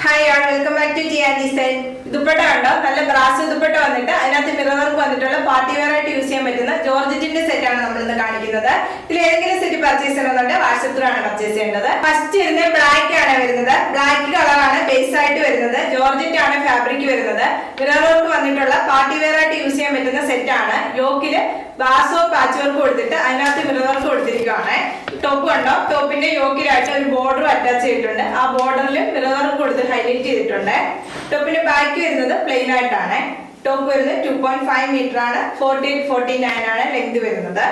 Hi all, welcome back to Jiyan design. Dupatta കണ്ടോ, നല്ല brasso dupatta വന്നിട്ട് അതിനകത്ത് മിറർ വർക്ക് വന്നിട്ടുള്ള പാർട്ടി വെയർ ആയിട്ട് യൂസ് ചെയ്യാൻ പറ്റുന്ന ജോർജറ്റിന്റെ സെറ്റ് ആണ് നമ്മൾ ഇന്ന് കാണിക്കുന്നത്. ഇതിൽ ഏതെങ്കിലും സെറ്റ് പർച്ചേസ് ചെയ്യണമെന്നുണ്ടെങ്കിൽ വാട്സ്ആപ്പിലാണ് പർച്ചേസ് ചെയ്യേണ്ടത്. ഫസ്റ്റ് വരുന്നത് ബ്ലാക്ക് ആണ് വരുന്നത്. ബ്ലാക്ക് കളറാണ് ബേസ് ആയിട്ട് വരുന്നത്. ജോർജറ്റ് ആണ് ഫാബ്രിക് വരുന്നത്. മിറർ വർക്ക് വന്നിട്ടുള്ള പാർട്ടി വെയർ ആയിട്ട് യൂസ് ചെയ്യാൻ പറ്റുന്ന സെറ്റ് ആണ്. യോക്കില് ബാസോ പാച്ച് വർക്ക് കൊടുത്തിട്ട് അതിനകത്ത് മിറർ വർക്ക് കൊടുത്തിരിക്കുകയാണ്. ടോപ്പ് കണ്ടോ, ടോപ്പിന്റെ യോക്കിലായിട്ട് ഒരു ബോർഡർ അറ്റാച്ച് ചെയ്തിട്ടുണ്ട്. ആ ബോർഡറിൽ മിറർ വർക്ക് കൊടുത്ത് ഹൈലൈറ്റ് ചെയ്തിട്ടുണ്ട്. ടോപ്പിന്റെ ബാക്ക് വരുന്നത് പ്ലെയിൻ ആയിട്ടാണ്. ടോപ്പ് വരുന്നത് 2.5 മീറ്റർ ആണ്. 48-49 ആണ് ലെങ്ത് വരുന്നത്.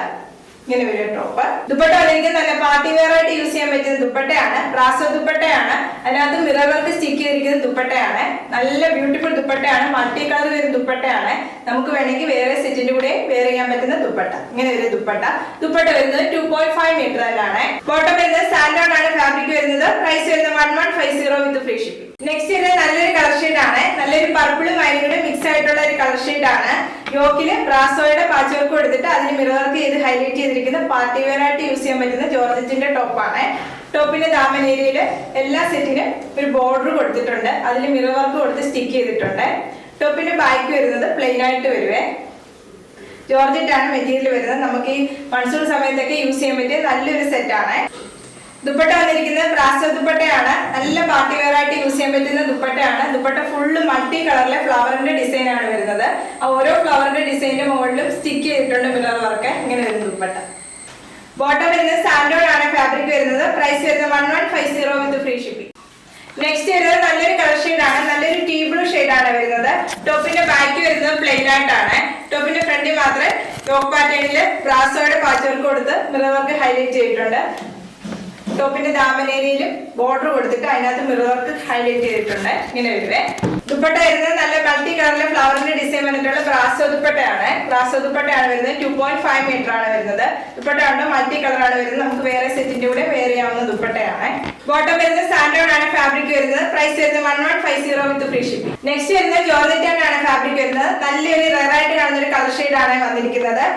ഇങ്ങനെ വരും ടോപ്പ്. ദുപ്പട്ട വന്നിരിക്കുന്നത് നല്ല പാർട്ടി വെയർ ആയിട്ട് യൂസ് ചെയ്യാൻ പറ്റുന്ന ദുപ്പട്ടയാണ്. ബ്രാസോ ദുപ്പട്ടയാണ്. അതിനകത്ത് മിറർ വർക്ക് സ്റ്റിക്ക് ചെയ്തിരിക്കുന്ന ദുപ്പട്ടയാണ്. നല്ല ബ്യൂട്ടിഫുൾ ദുപ്പട്ടയാണ്. മൾട്ടി കളർ വരുന്ന ദുപ്പട്ടയാണ്. നമുക്ക് വേണമെങ്കിൽ വേറെ സെറ്റിന്റെ കൂടെ വെയർ ചെയ്യാൻ പറ്റുന്ന ദുപ്പട്ട. ഇങ്ങനെ വരും ദുപ്പട്ട. ദുപ്പട്ട വരുന്നത് 2.5 മീറ്റർ ആണ്. ബോട്ടം വരുന്നത് സാൻഡോൺ ആണ് ഫാബ്രിക് വരുന്നത്. പ്രൈസ് വരുന്നത് 1150 വിത്ത് ഫ്രീ ഷിപ്പിംഗ്. നെക്സ്റ്റ് വരുന്നത് നല്ലൊരു കളർ ഷെയ്ഡ് ആണ്. നല്ലൊരു പർപ്പിളും വൈനും കൂടെ മിക്സ് ആയിട്ടുള്ള ഒരു കളർ ഷെയ്ഡ് ആണ്. യോക്കില് ബ്രാസോയുടെ പാച്ച് വർക്ക് കൊടുത്തിട്ട് അതിന് മിറർ വർക്ക് ചെയ്ത് ഹൈലൈറ്റ് ചെയ്തിരിക്കുന്ന പാർട്ടി വെയർ ആയിട്ട് യൂസ് ചെയ്യാൻ പറ്റുന്ന ജോർജറ്റിന്റെ ടോപ്പാണ്. ടോപ്പിന്റെ ദാമൻ ഏരിയയില് എല്ലാ സെറ്റിനും ഒരു ബോർഡർ കൊടുത്തിട്ടുണ്ട്. അതിൽ മിറർ വർക്ക് കൊടുത്ത് സ്റ്റിക്ക് ചെയ്തിട്ടുണ്ട്. ടോപ്പിന്റെ ബാക്ക് വരുന്നത് പ്ലെയിൻ ആയിട്ട് വരുവേ. ജോർജറ്റ് ആണ് മെറ്റീരിയൽ വരുന്നത്. നമുക്ക് ഈ മൺസൂൺ സമയത്തൊക്കെ യൂസ് ചെയ്യാൻ പറ്റിയ നല്ലൊരു സെറ്റാണ്. ദുപ്പട്ട വന്നിരിക്കുന്നത് ബ്രാസോ ദുപ്പട്ടയാണ്. നല്ല പാർട്ടി വെയർ ആയിട്ട് യൂസ് ചെയ്യാൻ പറ്റുന്ന ദുപ്പട്ടയാണ്. ദുപ്പട്ട ഫുള്ള് മൾട്ടി കളറിലെ ഫ്ലവറിന്റെ ഡിസൈൻ ആണ് വരുന്നത്. ഓരോ ഫ്ലവറിന്റെ ഡിസൈനിന്റെ മുകളിലും സ്റ്റിക്ക് ചെയ്തിട്ടുണ്ട് മിറർ വർക്ക്. ഇങ്ങനെ വരും ദുപ്പട്ട. ബോട്ടം വരുന്നത് സാൻഡോൺ ആണ് ഫാബ്രിക് വരുന്നത്. പ്രൈസ് വരുന്നത് 1150 വിത്ത് ഫ്രീ ഷിപ്പിംഗ്. നെക്സ്റ്റ് വരുന്നത് നല്ലൊരു കളർ ഷെയ്ഡ് ആണ്. നല്ലൊരു ടീ ബ്ലൂ ഷെയ്ഡ് ആണ് വരുന്നത്. ടോപ്പിന്റെ ബാക്ക് വരുന്നത് പ്ലെയിൻ ആയിട്ടാണ്. ടോപ്പിന്റെ ഫ്രണ്ടിൽ മാത്രമേ യോക്ക് പാറ്റേണില് ബ്രാസോയുടെ പാച്ച് വർക്ക് കൊടുത്ത് മിറർ വർക്ക് ഹൈലൈറ്റ് ചെയ്തിട്ടുണ്ട്. ടോപ്പിന്റെ ദാമൻ ഏരിയയിലും ബോർഡർ കൊടുത്തിട്ട് അതിനകത്ത് മിറർ വർക്ക് ഹൈലൈറ്റ് ചെയ്തിട്ടുണ്ട്. ഇങ്ങനെ വരുവേ. ദുപ്പട്ട വരുന്നത് നല്ല മൾട്ടി കളറിലെ ഫ്ലവറിന്റെ ഡിസൈൻ വന്നിട്ടുള്ള ബ്രാസോ ദുപ്പട്ടയാണ്. ബ്രാസോ ദുപ്പട്ടയാണ് വരുന്നത്. 2.5 മീറ്റർ ആണ് വരുന്നത്. ദുപ്പട്ട ഉണ്ട് മൾട്ടി കളറാണ് വരുന്നത്. നമുക്ക് വേറെ സെറ്റിന്റെ കൂടെ വെയർ ചെയ്യാവുന്ന ദുപ്പട്ടയാണ്. ബോട്ടം വരുന്നത് സാൻഡോൺ ആണ് ഫാബ്രിക് വരുന്നത്. പ്രൈസ് വരുന്നത് 1150 വിത്ത് ഫ്രീ ഷിപ്പിംഗ്. നെക്സ്റ്റ് വരുന്നത് ജോർജറ്റ് ആണ് ഫാബ്രിക് വരുന്നത്. നല്ലൊരു റെയർ ആയിട്ട് കാണുന്ന ഒരു കളർ ഷെയ്ഡ് ആണ് വന്നിരിക്കുന്നത്.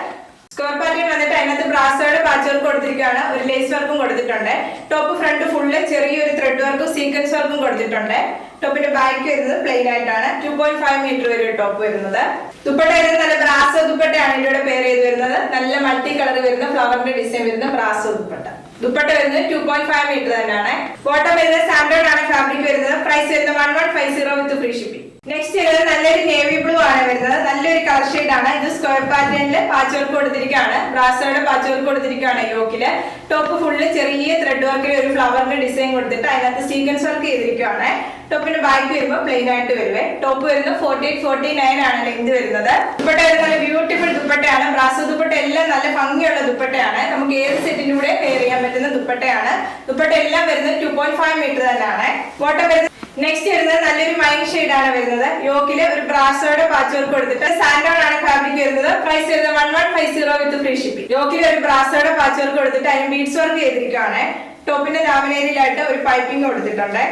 സ്ക്വയർ പാറ്റേൺ വന്നിട്ട് അതിനകത്ത് ബ്രാസോയുടെ പാച്ച് വർക്ക് കൊടുത്തിരിക്കുകയാണ്. ഒരു ലേസ് വർക്കും കൊടുത്തിട്ടുണ്ട്. ടോപ്പ് ഫ്രണ്ട് ഫുള്ള് ചെറിയൊരു ത്രെഡ് വർക്കും സീക്വൻസ് വർക്കും കൊടുത്തിട്ടുണ്ട്. ടോപ്പിന്റെ ബാക്ക് വരുന്നത് പ്ലെയിൻ ആയിട്ടാണ്. 2.5 മീറ്റർ വരെ ടോപ്പ് വരുന്നത്. ദുപ്പട്ട വരുന്നത് നല്ല ബ്രാസോ ദുപ്പട്ടയാണ് ഇതിലൂടെ പെയർ ചെയ്ത് വരുന്നത്. നല്ല മൾട്ടി കളർ വരുന്ന ഫ്ലവറിന്റെ ഡിസൈൻ വരുന്ന ബ്രാസോ ദുപ്പട്ട. ദുപ്പട്ട വരുന്നത് 2.5 മീറ്റർ തന്നെയാണ്. ബോട്ടം വരുന്നത് സാൻഡോൺ ആണ് ഫാബ്രിക് വരുന്നത്. പ്രൈസ് വരുന്നത് 1150 വിത്ത് ഫ്രീ ഷിപ്പിംഗ്. നെക്സ്റ്റ് വരുന്നത് നല്ലൊരു നേവി ബ്ലൂ ആണ് വരുന്നത്. നല്ലൊരു കളർ ഷെയ്ഡ് ആണ്. ഇത് സ്ക്വയർ പാറ്റേണില് പാച്ച് വർക്ക് കൊടുത്തിരിക്കുകയാണ്. ബ്രാസോയുടെ പാച്ച് വർക്ക് കൊടുത്തിരിക്കുകയാണ് യോക്കില്. ടോപ്പ് ഫുള്ള് ചെറിയ ത്രെഡ് വർക്കിൽ ഒരു ഫ്ലവറിന്റെ ഡിസൈൻ കൊടുത്തിട്ട് അതിനകത്ത് സീക്വൻസ് വർക്ക് ചെയ്തിരിക്കുകയാണ്. ടോപ്പിന്റെ ബാക്ക് വരുമ്പോൾ പ്ലെയിൻ ആയിട്ട് വരുവേ. ടോപ്പ് വരുന്നത് 48-49 ആണ് ലെങ്ത് വരുന്നത്. ദുപ്പട്ട വരുന്നത് നല്ല ബ്യൂട്ടിഫുൾ ദുപ്പട്ടയാണ്. ബ്രാസോ ദുപ്പട്ട എല്ലാം നല്ല ഭംഗിയുള്ള ദുപ്പട്ടയാണ്. നമുക്ക് ഏത് സെറ്റിന്റെ കൂടെ വെയർ ചെയ്യാൻ പറ്റുന്ന ദുപ്പട്ടയാണ്. ദുപ്പട്ട എല്ലാം വരുന്നത് 2.5 മീറ്റർ തന്നെയാണ്. ബോട്ടം വരുന്നത് നെക്സ്റ്റ് വരുന്നത് നല്ലൊരു മൈൻ ഷെയ്ഡ് ആണ് വരുന്നത്. യോക്കില് ഒരു ബ്രാസോയുടെ പാച്ച് വർക്ക് കൊടുത്തിട്ട് സാൻഡോൺ ആണ് ഫാബ്രിക് വരുന്നത്. പ്രൈസ് വരുന്നത് 1150 വിത്ത് ഫ്രീ ഷിപ്പിംഗ്. യോക്കില് ഒരു ബ്രാസോയുടെ പാച്ച് വർക്ക് കൊടുത്തിട്ട് അതിന് ബീഡ്സ് വർക്ക് ചെയ്തിരിക്കുകയാണ്. ടോപ്പിന്റെ ദാമനേരിയിലായിട്ട് ഒരു പൈപ്പിംഗ് കൊടുത്തിട്ടുണ്ട്.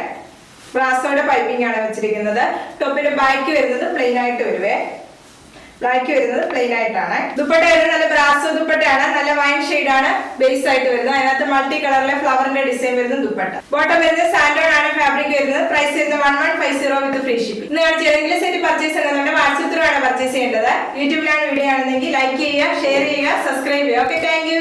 ബ്രാസോയുടെ പൈപ്പിംഗ് ആണ് വെച്ചിരിക്കുന്നത്. ടോപ്പിന്റെ ബാക്ക് വരുന്നത് പ്ലെയിൻ ആയിട്ട് വരുവേ. ബ്ലാക്ക് വരുന്നത് പ്ലെയിൻ ആയിട്ടാണ്. ദുപ്പട്ട വരുന്നത് നല്ല ബ്രാസോ ദുപ്പട്ടയാണ്. നല്ല വൈൻ ഷെയ്ഡ് ആണ് ബേസ് ആയിട്ട് വരുന്നത്. അതിനകത്ത് മൾട്ടി കളറിലെ ഫ്ലവറിന്റെ ഡിസൈൻ വരുന്ന ദുപ്പട്ട. ബോട്ടം വരുന്നത് സാൻഡോൺ ആണ് ഫാബ്രിക് വരുന്നത്. പ്രൈസ് വരുന്നത് 1150 വിത്ത് ഫ്രീ ഷിപ്പിംഗ്. ഇന്ന് കാണിച്ച ഏതെങ്കിലും സെറ്റ് പർച്ചേസ് ചെയ്യുന്നുണ്ട് വാട്സ്ആപ്പ് ത്രൂ ആണ് പർച്ചേസ് ചെയ്യേണ്ടത്. യൂട്യൂബിലാണ് വീഡിയോ ആണെന്നെങ്കിൽ ലൈക്ക് ചെയ്യുക, ഷെയർ ചെയ്യുക, സബ്സ്ക്രൈബ് ചെയ്യുക. Okay, thank you.